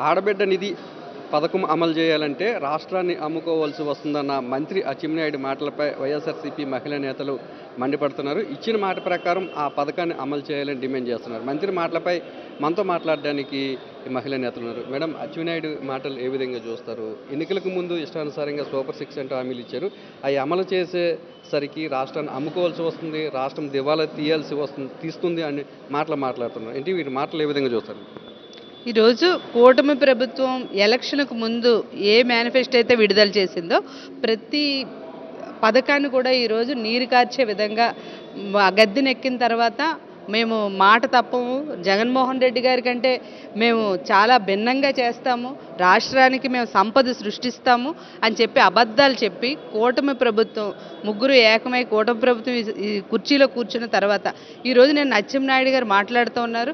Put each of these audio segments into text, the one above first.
ఆడబిడ్డ నిధి పథకం అమలు చేయాలంటే రాష్ట్రాన్ని అమ్ముకోవాల్సి వస్తుందన్న మంత్రి అచ్చెన్నాయుడు మాటలపై వైఎస్ఆర్సీపీ మహిళా నేతలు మండిపడుతున్నారు. ఇచ్చిన మాట ప్రకారం ఆ పథకాన్ని అమలు చేయాలని డిమాండ్ చేస్తున్నారు. మంత్రి మాటలపై మనతో మాట్లాడడానికి మహిళా నేతలు ఉన్నారు. మేడం, అచ్చెన్నాయుడు మాటలు ఏ విధంగా చూస్తారు? ఎన్నికలకు ముందు ఇష్టానుసారంగా సూపర్ 6 అంటూ హామీలు ఇచ్చారు. అవి అమలు చేసేసరికి రాష్ట్రాన్ని అమ్ముకోవాల్సి వస్తుంది, రాష్ట్రం దివాలా తీస్తుంది అని మాట్లాడుతున్నారు. ఏంటి వీటి మాటలు ఏ విధంగా చూస్తారు? ఈరోజు కూటమి ప్రభుత్వం ఎలక్షన్కు ముందు ఏ మేనిఫెస్టో అయితే విడుదల చేసిందో ప్రతి పథకాన్ని కూడా ఈరోజు నీరు కార్చే విధంగా గద్దెనెక్కిన తర్వాత మేము మాట తప్పము, జగన్మోహన్ రెడ్డి గారి కంటే మేము చాలా భిన్నంగా చేస్తాము, రాష్ట్రానికి మేము సంపద సృష్టిస్తాము అని చెప్పి అబద్ధాలు చెప్పి కూటమి ప్రభుత్వం ముగ్గురు ఏకమై కూటమి ప్రభుత్వం ఈ కుర్చీలో కూర్చున్న తర్వాత ఈరోజు నేను అచ్చెన్నాయుడు గారు మాట్లాడుతూ ఉన్నారు.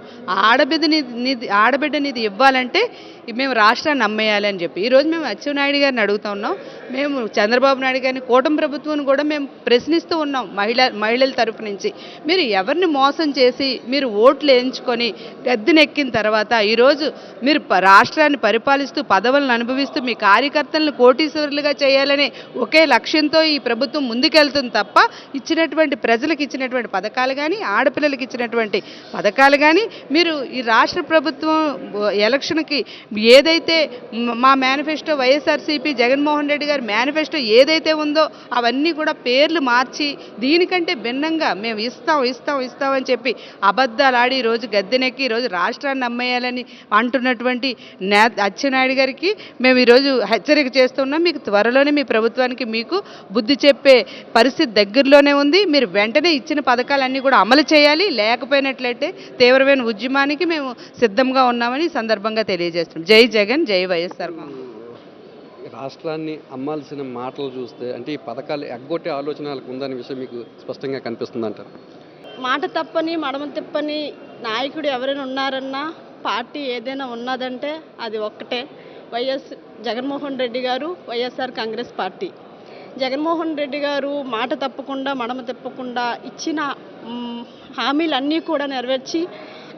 ఆడబిడ్డ నిధి ఇవ్వాలంటే మేము రాష్ట్రాన్ని అమ్మేయాలి అని చెప్పి ఈరోజు మేము అచ్చెన్నాయుడు గారిని అడుగుతూ ఉన్నాం. మేము చంద్రబాబు నాయుడు గారిని కూటమి ప్రభుత్వాన్ని కూడా మేము ప్రశ్నిస్తూ ఉన్నాం. మహిళల తరపు నుంచి మీరు ఎవరిని మోసం చేసి మీరు ఓట్లు వేయించుకొని గద్దెనెక్కిన తర్వాత ఈరోజు మీరు రాష్ట్రాన్ని పరిపాలిస్తూ పదవులను అనుభవిస్తూ మీ కార్యకర్తలను కోటీశ్వరులుగా చేయాలనే ఒకే లక్ష్యంతో ఈ ప్రభుత్వం ముందుకెళ్తుంది తప్ప ఇచ్చినటువంటి ప్రజలకు ఇచ్చినటువంటి పథకాలు కానీ ఆడపిల్లలకి ఇచ్చినటువంటి పథకాలు కానీ మీరు ఈ రాష్ట్ర ప్రభుత్వం ఎలక్షన్కి ఏదైతే మా మేనిఫెస్టో వైఎస్ఆర్సీపీ జగన్మోహన్ రెడ్డి గారి మేనిఫెస్టో ఏదైతే ఉందో అవన్నీ కూడా పేర్లు మార్చి దీనికంటే భిన్నంగా మేము ఇస్తామని చెప్పి అబద్ధాలు ఆడి ఈరోజు గద్దెనెక్కి ఈరోజు రాష్ట్రాన్ని అమ్మేయాలని అంటున్నటువంటి అచ్చెన్నాయుడు గారికి మేము ఈరోజు హెచ్చరిక చేస్తున్నాం. మీకు త్వరలోనే మీ ప్రభుత్వానికి మీకు బుద్ధి చెప్పే పరిస్థితి దగ్గరలోనే ఉంది. మీరు వెంటనే ఇచ్చిన పథకాలన్నీ కూడా అమలు చేయాలి, లేకపోయినట్లయితే తీవ్రమైన ఉద్యమానికి మేము సిద్ధంగా ఉన్నామని ఈ సందర్భంగా తెలియజేస్తున్నాం. జై జగన్, జై వైఎస్ఆర్. రాష్ట్రాన్ని అమ్మాల్సిన మాటలు చూస్తే అంటే ఈ పథకాలు ఎగ్గొట్టే ఆలోచనలకు ఉందనే విషయం మీకు స్పష్టంగా కనిపిస్తుంది అంటారు. మాట తప్పని మడమ తిప్పని నాయకుడు ఎవరైనా ఉన్నారన్నా పార్టీ ఏదైనా ఉన్నదంటే అది ఒక్కటే జగన్మోహన్ రెడ్డి గారు, వైఎస్ఆర్ కాంగ్రెస్ పార్టీ. జగన్మోహన్ రెడ్డి గారు మాట తప్పకుండా మడమ తిప్పకుండా ఇచ్చిన హామీలన్నీ కూడా నెరవేర్చి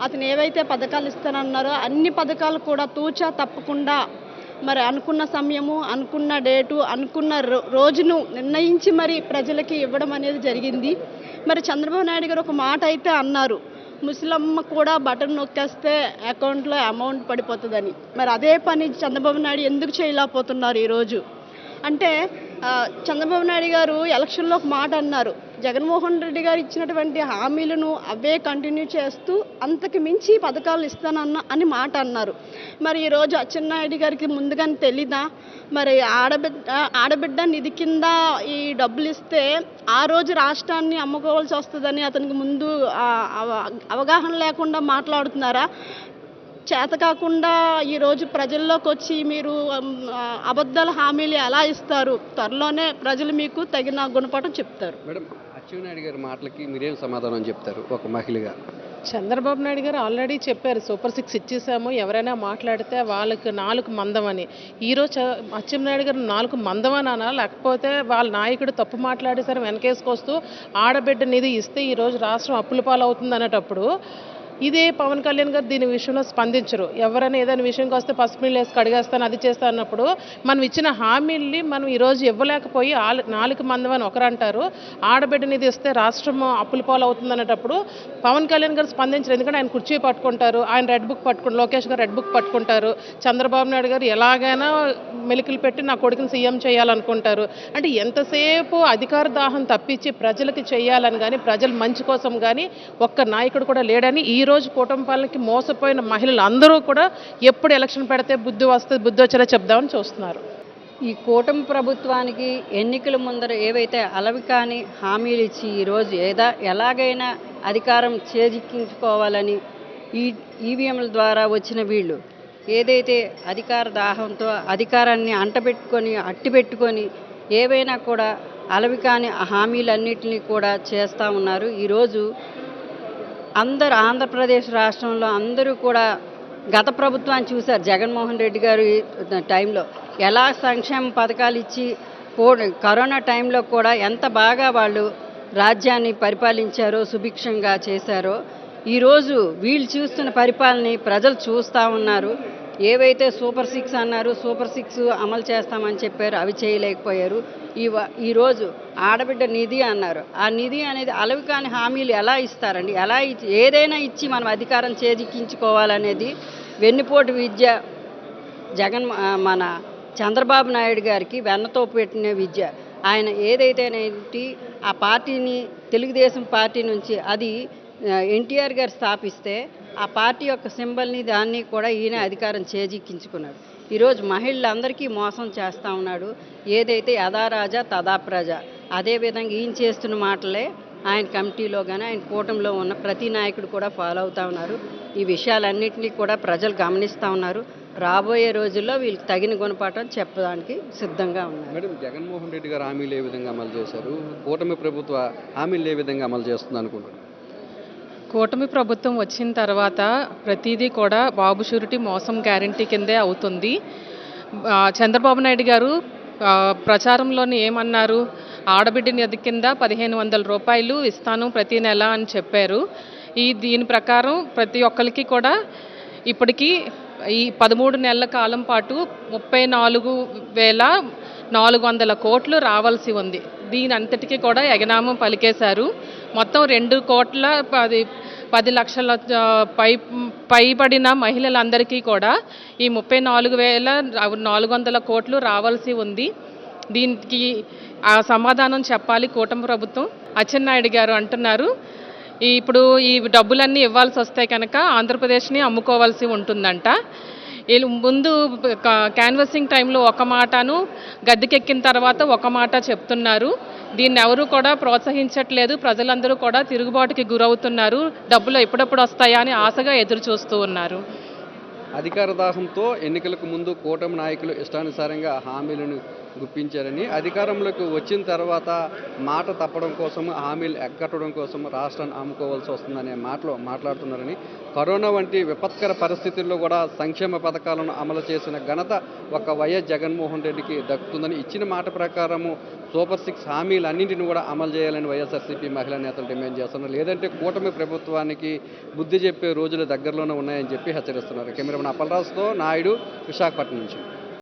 అతను ఏవైతే పథకాలు ఇస్తానన్నారో అన్ని పథకాలు కూడా తూచా తప్పకుండా మరి అనుకున్న సమయము, అనుకున్న డేటు, అనుకున్న రోజును నిర్ణయించి మరి ప్రజలకి ఇవ్వడం అనేది జరిగింది. మరి చంద్రబాబు నాయుడు గారు ఒక మాట అయితే అన్నారు, ముసలమ్మ కూడా బటన్ నొక్కేస్తే అకౌంట్లో అమౌంట్ పడిపోతుందని. మరి అదే పని చంద్రబాబు నాయుడు ఎందుకు చేయలేకపోతున్నారు ఈరోజు అంటే చంద్రబాబు నాయుడు గారు ఎలక్షన్లో ఒక మాట అన్నారు, జగన్మోహన్ రెడ్డి గారు ఇచ్చినటువంటి హామీలను అవే కంటిన్యూ చేస్తూ అంతకు మించి పథకాలు అని మాట అన్నారు. మరి ఈరోజు అచ్చెన్నాయుడు గారికి ముందుగానే తెలీదా? మరి ఆడబిడ్డ నిధి కింద ఈ డబ్బులు ఇస్తే ఆ రోజు రాష్ట్రాన్ని అమ్ముకోవాల్సి వస్తుందని అతనికి ముందు అవగాహన లేకుండా మాట్లాడుతున్నారా? చేత కాకుండా ఈరోజు ప్రజల్లోకి వచ్చి మీరు అబద్ధాల హామీలు ఎలా ఇస్తారు? త్వరలోనే ప్రజలు మీకు తగిన గుణపాఠం చెప్తారు. మేడం, అచ్చెన్నాయుడు గారి మాటలకి మీరేం సమాధానం చెప్తారు ఒక మహిళగా? చంద్రబాబు నాయుడు గారు ఆల్రెడీ చెప్పారు, సూపర్ 6 ఇచ్చేసాము, ఎవరైనా మాట్లాడితే వాళ్ళకి 4 మందమని. ఈరోజు అచ్చెన్నాయుడు గారు 4 మందమని అనా, లేకపోతే వాళ్ళ నాయకుడు తప్పు మాట్లాడేసరి వెనకేసుకొస్తూ ఆడబిడ్డ నిధి ఇస్తే ఈరోజు రాష్ట్రం అప్పుల పాలవుతుంది అనేటప్పుడు ఇదే పవన్ కళ్యాణ్ గారు దీని విషయంలో స్పందించరు. ఎవరైనా ఏదైనా విషయంకి వస్తే పసుపు నీళ్ళు వేసి కడిగేస్తాను, అది చేస్తా అన్నప్పుడు మనం ఇచ్చిన హామీల్ని మనం ఈరోజు ఇవ్వలేకపోయి 4 మందమని ఒకరు అంటారు, ఆడబిడ్డ నిధి ఇస్తే రాష్ట్రం అప్పుల పాలు అవుతుంది అనేటప్పుడు పవన్ కళ్యాణ్ గారు స్పందించరు. ఎందుకంటే ఆయన కుర్చీ పట్టుకుంటారు, ఆయన రెడ్ బుక్ లోకేష్ గారు రెడ్ బుక్ పట్టుకుంటారు, చంద్రబాబు నాయుడు గారు ఎలాగైనా మెలికలు పెట్టి నా కొడుకుని సీఎం చేయాలనుకుంటారు. అంటే ఎంతసేపు అధికార దాహం తప్పించి ప్రజలకి చేయాలని కానీ ప్రజల మంచి కోసం కానీ ఒక్క నాయకుడు కూడా లేడని ఈరోజు కూటమి పాలనకి మోసపోయిన మహిళలు అందరూ కూడా ఎప్పుడు ఎలక్షన్ పెడితే బుద్ధి వచ్చేలా చెప్దామని చూస్తున్నారు. ఈ కూటమి ప్రభుత్వానికి ఎన్నికల ముందర ఏవైతే అలవి కాని హామీలు ఇచ్చి ఈరోజు ఎలాగైనా అధికారం చేజిక్కించుకోవాలని ఈవీఎంల ద్వారా వచ్చిన వీళ్ళు ఏదైతే అధికార దాహంతో అధికారాన్ని అట్టిపెట్టుకొని ఏవైనా కూడా అలవి కాని హామీలన్నింటినీ కూడా చేస్తూ ఉన్నారు. ఈరోజు ఆంధ్రప్రదేశ్ రాష్ట్రంలో అందరూ కూడా గత ప్రభుత్వాన్ని చూశారు. జగన్మోహన్ రెడ్డి గారు టైంలో ఎలా సంక్షేమ పథకాలు ఇచ్చి కరోనా టైంలో కూడా ఎంత బాగా వాళ్ళు రాజ్యాన్ని పరిపాలించారో, సుభిక్షంగా చేశారో ఈరోజు వీళ్ళు చూస్తున్న పరిపాలనని ప్రజలు చూస్తూ ఉన్నారు. ఏవైతే సూపర్ 6 అన్నారు, సూపర్ 6 అమలు చేస్తామని చెప్పారు, అవి చేయలేకపోయారు. ఈరోజు ఆడబిడ్డ నిధి అన్నారు. ఆ నిధి అనేది అలవి కాని హామీలు ఎలా ఇస్తారండి? ఎలా ఇచ్చి ఏదైనా ఇచ్చి మనం అధికారం చేజిక్కించుకోవాలనేది వెన్నుపోటు విద్య మన చంద్రబాబు నాయుడు గారికి వెన్నతో పెట్టిన విద్య. ఆయన ఏదైతేనేంటి ఆ పార్టీని తెలుగుదేశం పార్టీ నుంచి అది ఎన్టీఆర్ గారు స్థాపిస్తే ఆ పార్టీ యొక్క సింబల్ని దాన్ని కూడా ఈయన అధికారం చేజిక్కించుకున్నాడు. ఈరోజు మహిళలందరికీ మోసం చేస్తూ ఉన్నాడు. ఏదైతే యథా రాజా తదా ప్రజ, అదేవిధంగా ఈయన చేస్తున్న మాటలే ఆయన కమిటీలో కానీ ఆయన కూటమిలో ఉన్న ప్రతి నాయకుడు కూడా ఫాలో అవుతూ ఉన్నారు. ఈ విషయాలన్నింటినీ కూడా ప్రజలు గమనిస్తూ ఉన్నారు. రాబోయే రోజుల్లో వీళ్ళకి తగిన గుణపాఠం చెప్పడానికి సిద్ధంగా ఉన్నారు. మేడం, జగన్మోహన్ రెడ్డి గారు హామీలు ఏ విధంగా అమలు చేశారు? కూటమి ప్రభుత్వ హామీలు ఏ విధంగా అమలు చేస్తుంది అనుకున్నారు? కూటమి ప్రభుత్వం వచ్చిన తర్వాత ప్రతిదీ కూడా బాబు షూరిటీ మోసం గ్యారంటీ కిందే అవుతుంది. చంద్రబాబు నాయుడు గారు ప్రచారంలోని ఏమన్నారు? ఆడబిడ్డ నిధి కింద 1500 రూపాయలు ఇస్తాను ప్రతి నెల అని చెప్పారు. దీని ప్రకారం ప్రతి ఒక్కరికి కూడా ఇప్పటికీ ఈ 13 నెలల కాలం పాటు 34,400 కోట్లు రావాల్సి ఉంది. దీని అంతటికీ కూడా ఎగనామం పలికేశారు. మొత్తం 2,10 లక్షల పైబడిన మహిళలందరికీ కూడా ఈ 34,400 కోట్లు రావాల్సి ఉంది. దీనికి ఆ సమాధానం చెప్పాలి కూటమి ప్రభుత్వం. అచ్చెన్నాయుడు గారు అంటున్నారు ఇప్పుడు ఈ డబ్బులన్నీ ఇవ్వాల్సి వస్తే కనుక ఆంధ్రప్రదేశ్ని అమ్ముకోవాల్సి ఉంటుందంట. వీళ్ళు ముందు క్యాన్వసింగ్ టైంలో ఒక మాటను, గద్దెకెక్కిన తర్వాత ఒక మాట చెప్తున్నారు. దీన్ని ఎవరు కూడా ప్రోత్సహించట్లేదు. ప్రజలందరూ కూడా తిరుగుబాటుకి గురవుతున్నారు. డబ్బులు ఎప్పుడెప్పుడు వస్తాయా అని ఆశగా ఎదురు చూస్తూ ఉన్నారు. అధికార దాహంతో ఎన్నికలకు ముందు కూటమి నాయకులు ఇష్టానుసారంగా హామీలను గుప్పించారని, అధికారంలోకి వచ్చిన తర్వాత మాట తప్పడం కోసం, హామీలు ఎగ్గట్టడం కోసం రాష్ట్రాన్ని అమ్ముకోవాల్సి వస్తుందనే మాటలు మాట్లాడుతున్నారని, కరోనా వంటి విపత్కర పరిస్థితుల్లో కూడా సంక్షేమ పథకాలను అమలు చేసిన ఘనత ఒక వైఎస్ జగన్మోహన్ రెడ్డికి దక్కుతుందని, ఇచ్చిన మాట ప్రకారము సూపర్ 6 హామీలన్నింటినీ కూడా అమలు చేయాలని వైఎస్ఆర్సీపీ మహిళా నేతలు డిమాండ్ చేస్తున్నారు. లేదంటే కూటమి ప్రభుత్వానికి బుద్ధి చెప్పే రోజులు దగ్గరలోనే ఉన్నాయని చెప్పి హెచ్చరిస్తున్నారు. కెమెరామెన్ అప్పలరాజుతో నాయుడు, విశాఖపట్నం నుంచి.